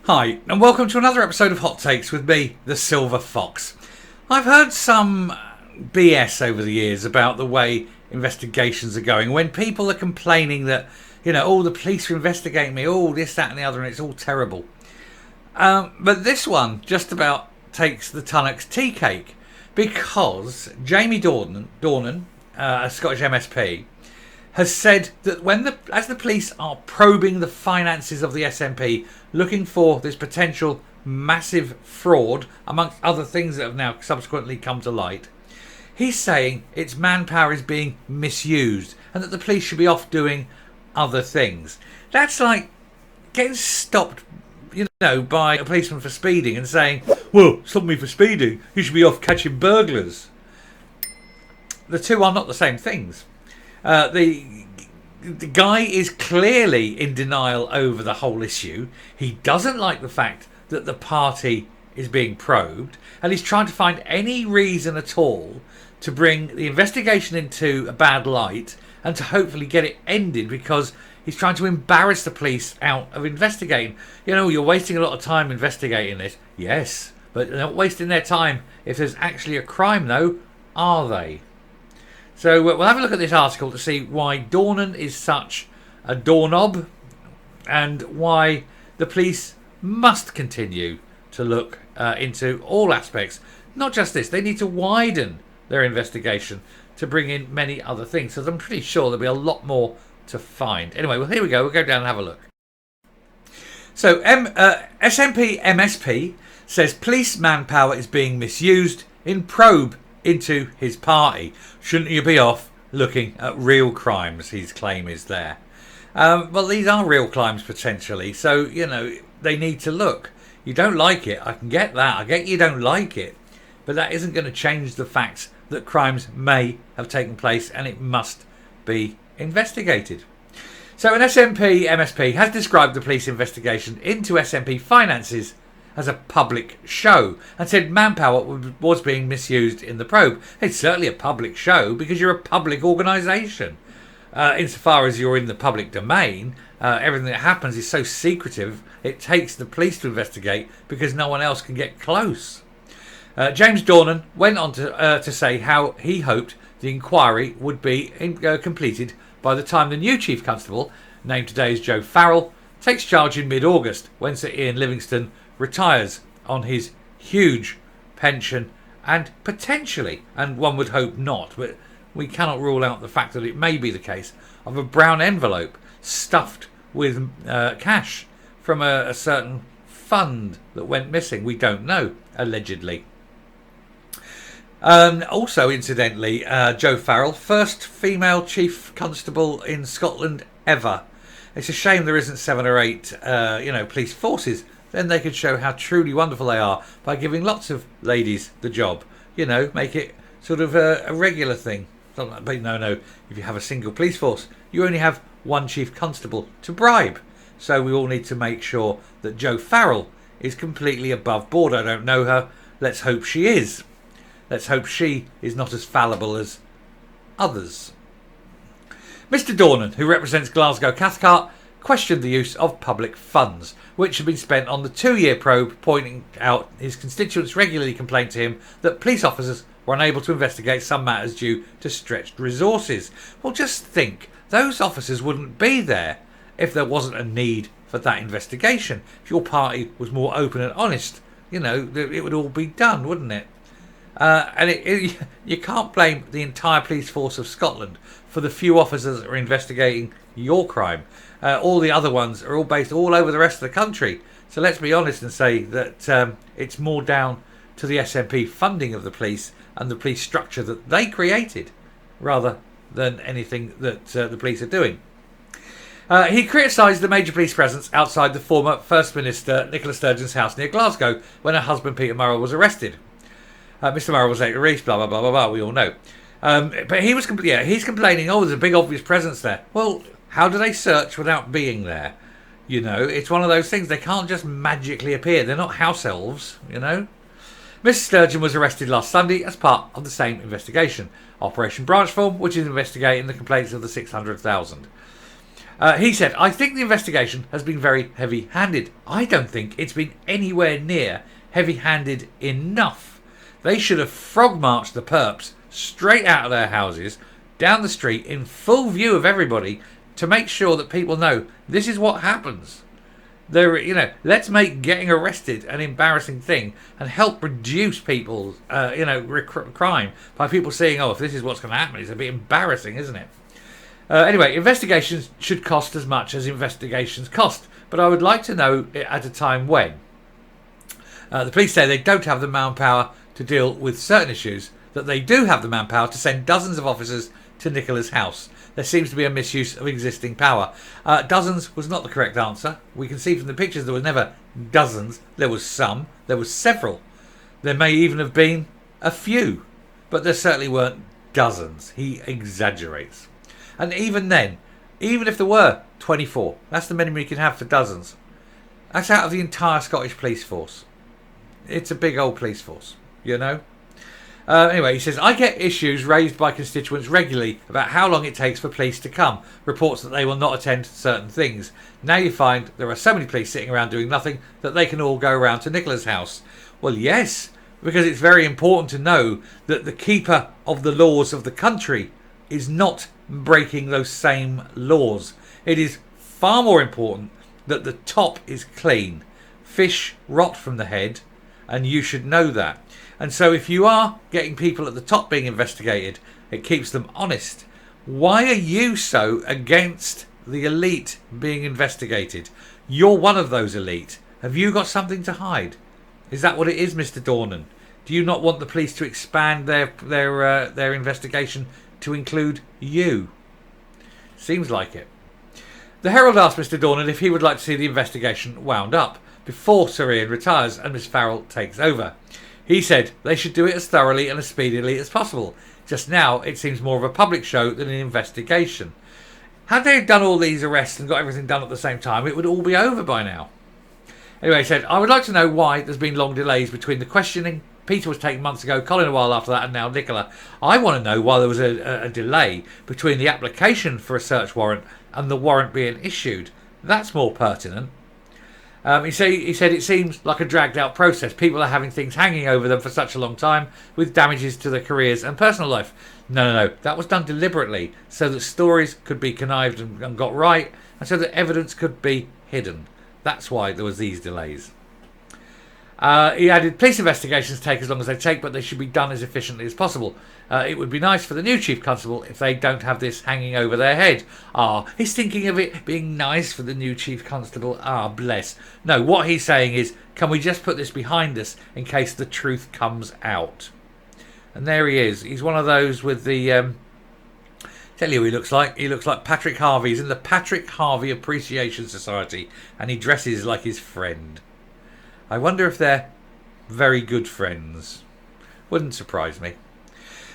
Hi, and welcome to another episode of Hot Takes with me, the Silver Fox. I've heard some BS over the years about the way investigations are going. When people are complaining that, the police are investigating me, this, that and the other, and it's all terrible. But this one just about takes the Tunnock's tea cake, because Jamie Dornan, a Scottish MSP, has said that as the police are probing the finances of the SNP, looking for this potential massive fraud, amongst other things that have now subsequently come to light, he's saying its manpower is being misused and that the police should be off doing other things. That's like getting stopped, by a policeman for speeding and saying, well, stop me for speeding, you should be off catching burglars. The two are not the same things. The guy is clearly in denial over the whole issue. He doesn't like the fact that the party is being probed, and he's trying to find any reason at all to bring the investigation into a bad light and to hopefully get it ended, because he's trying to embarrass the police out of investigating. You're wasting a lot of time investigating this. Yes, but they're not wasting their time if there's actually a crime, though, are they? So we'll have a look at this article to see why Dornan is such a doorknob and why the police must continue to look into all aspects. Not just this, they need to widen their investigation to bring in many other things. So I'm pretty sure there'll be a lot more to find. Anyway, well, here we go. We'll go down and have a look. So SNP MSP says police manpower is being misused in probe into his party. Shouldn't you be off looking at real crimes? His claim is there. Well, these are real crimes potentially, so they need to look. You don't like it, I can get that. I get you don't like it, but that isn't going to change the facts that crimes may have taken place, and it must be investigated. So an SNP MSP has described the police investigation into SNP finances as a public show and said manpower was being misused in the probe. It's certainly a public show because you're a public organisation. Insofar as you're in the public domain, everything that happens is so secretive, it takes the police to investigate because no one else can get close. James Dornan went on to say how he hoped the inquiry would be completed by the time the new Chief Constable, named today as Joe Farrell, takes charge in mid-August, when Sir Ian Livingstone retires on his huge pension and potentially, and one would hope not, but we cannot rule out the fact that it may be the case, of a brown envelope stuffed with cash from a certain fund that went missing. We don't know, allegedly. Also, incidentally, Joe Farrell, first female Chief Constable in Scotland ever. It's a shame there isn't 7 or 8 police forces. Then they could show how truly wonderful they are by giving lots of ladies the job. Make it sort of a regular thing. But no, if you have a single police force, you only have one Chief Constable to bribe. So we all need to make sure that Joe Farrell is completely above board. I don't know her. Let's hope she is. Let's hope she is not as fallible as others. Mr. Dornan, who represents Glasgow Cathcart, questioned the use of public funds, which had been spent on the 2-year probe, pointing out his constituents regularly complained to him that police officers were unable to investigate some matters due to stretched resources. Well, just think, those officers wouldn't be there if there wasn't a need for that investigation. If your party was more open and honest, it would all be done, wouldn't it? And you can't blame the entire police force of Scotland for the few officers that are investigating your crime. All the other ones are all based all over the rest of the country. So let's be honest and say that it's more down to the SNP funding of the police and the police structure that they created, rather than anything that the police are doing. He criticised the major police presence outside the former First Minister Nicola Sturgeon's house near Glasgow when her husband Peter Murrell was arrested. Mr. Murrell was later released, blah, blah, blah, blah, blah, we all know. But he's complaining, there's a big obvious presence there. Well, how do they search without being there? It's one of those things. They can't just magically appear. They're not house elves, Mr. Sturgeon was arrested last Sunday as part of the same investigation, Operation Branchform, which is investigating the complaints of the 600,000. He said, I think the investigation has been very heavy-handed. I don't think it's been anywhere near heavy-handed enough. They should have frog-marched the perps straight out of their houses, down the street, in full view of everybody, to make sure that people know this is what happens. Let's make getting arrested an embarrassing thing and help reduce people's, crime by people seeing, if this is what's going to happen, it's a bit embarrassing, isn't it? Anyway, investigations should cost as much as investigations cost, but I would like to know it at a time when. The police say they don't have the manpower to deal with certain issues, that they do have the manpower to send dozens of officers to Nicola's house. There seems to be a misuse of existing power. Dozens was not the correct answer. We can see from the pictures there was never dozens. There was some. There was several. There may even have been a few. But there certainly weren't dozens. He exaggerates. And even then, even if there were 24, that's the minimum you can have for dozens. That's out of the entire Scottish police force. It's a big old police force, Anyway, he says, I get issues raised by constituents regularly about how long it takes for police to come. Reports that they will not attend certain things. Now you find there are so many police sitting around doing nothing that they can all go around to Nicola's house. Well, yes, because it's very important to know that the keeper of the laws of the country is not breaking those same laws. It is far more important that the top is clean. Fish rot from the head, and you should know that. And so if you are getting people at the top being investigated, it keeps them honest. Why are you so against the elite being investigated? You're one of those elite. Have you got something to hide? Is that what it is, Mr. Dornan? Do you not want the police to expand their investigation to include you? Seems like it. The Herald asked Mr. Dornan if he would like to see the investigation wound up before Sir Ian retires and Miss Farrell takes over. He said they should do it as thoroughly and as speedily as possible. Just now, it seems more of a public show than an investigation. Had they done all these arrests and got everything done at the same time, it would all be over by now. Anyway, he said, I would like to know why there's been long delays between the questioning. Peter was taken months ago, Colin a while after that, and now Nicola. I want to know why there was a delay between the application for a search warrant and the warrant being issued. That's more pertinent. He said it seems like a dragged out process. People are having things hanging over them for such a long time with damages to their careers and personal life. No. That was done deliberately so that stories could be connived and got right and so that evidence could be hidden. That's why there was these delays. He added, police investigations take as long as they take, but they should be done as efficiently as possible. It would be nice for the new chief constable if they don't have this hanging over their head. He's thinking of it being nice for the new chief constable. Bless. No, what he's saying is, can we just put this behind us in case the truth comes out? And there he is. He's one of those with the... tell you who he looks like. He looks like Patrick Harvey. He's in the Patrick Harvey Appreciation Society, and he dresses like his friend. I wonder if they're very good friends. Wouldn't surprise me.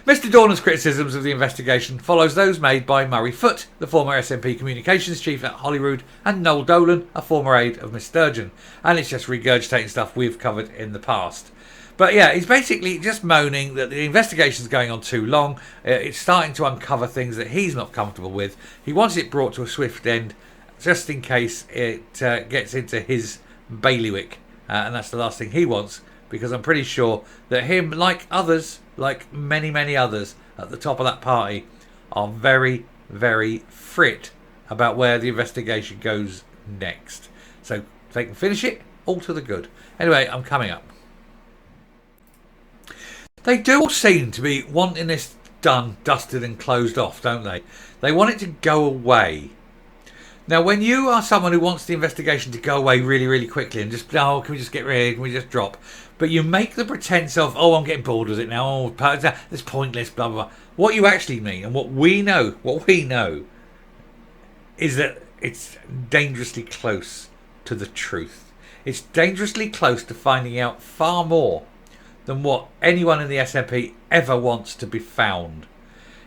Mr. Dornan's criticisms of the investigation follows those made by Murray Foote, the former SNP communications chief at Holyrood, and Noel Dolan, a former aide of Miss Sturgeon. And it's just regurgitating stuff we've covered in the past. But yeah, he's basically just moaning that the investigation's going on too long. It's starting to uncover things that he's not comfortable with. He wants it brought to a swift end, just in case it gets into his bailiwick. And that's the last thing he wants, because I'm pretty sure that him, like others, like many, many others at the top of that party, are very, very frit about where the investigation goes next. So if they can finish it, all to the good. Anyway, I'm coming up. They do all seem to be wanting this done, dusted and closed off, don't they? They want it to go away. Now, when you are someone who wants the investigation to go away really, really quickly and just, can we just get rid, can we just drop? But you make the pretense of, I'm getting bored with it now, it's pointless, blah, blah, blah. What you actually mean, and what we know, is that it's dangerously close to the truth. It's dangerously close to finding out far more than what anyone in the SNP ever wants to be found.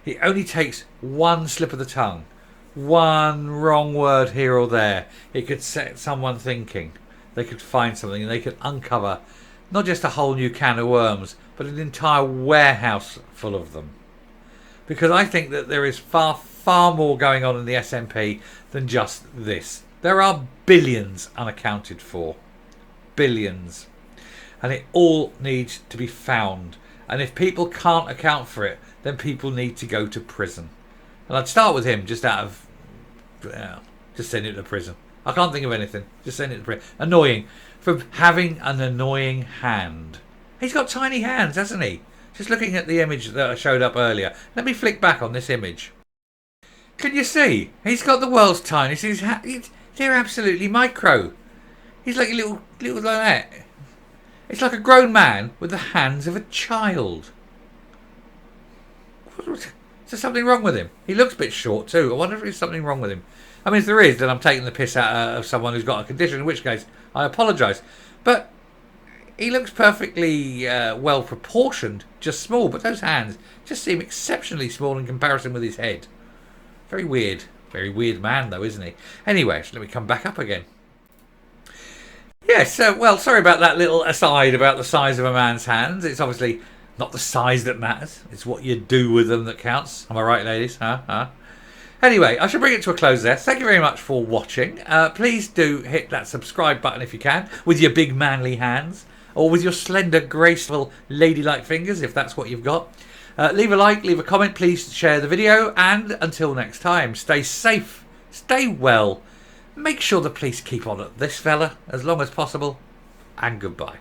It only takes one slip of the tongue. One wrong word here or there, it could set someone thinking. They could find something and they could uncover not just a whole new can of worms, but an entire warehouse full of them. Because I think that there is far, far more going on in the S&P than just this. There are billions unaccounted for. Billions. And it all needs to be found. And if people can't account for it, then people need to go to prison. And I'd start with him just out of... just send it to prison. I can't think of anything. Just send it to prison. Annoying. For having an annoying hand. He's got tiny hands, hasn't he? Just looking at the image that I showed up earlier. Let me flick back on this image. Can you see? He's got the world's tiniest. They're absolutely micro. He's like a little like that. It's like a grown man with the hands of a child. Is there something wrong with him? He looks a bit short too. I wonder if there's something wrong with him. I mean, if there is, then I'm taking the piss out of someone who's got a condition, in which case I apologise. But he looks perfectly well proportioned, just small. But those hands just seem exceptionally small in comparison with his head. Very weird. Very weird man, though, isn't he? Anyway, so let me come back up again. Yes, well, sorry about that little aside about the size of a man's hands. It's obviously not the size that matters. It's what you do with them that counts. Am I right, ladies? Huh? Anyway, I shall bring it to a close there. Thank you very much for watching. Please do hit that subscribe button if you can, with your big manly hands, or with your slender, graceful, ladylike fingers, if that's what you've got. Leave a like, leave a comment, please share the video, and until next time, stay safe, stay well. Make sure the police keep on at this fella as long as possible, and goodbye.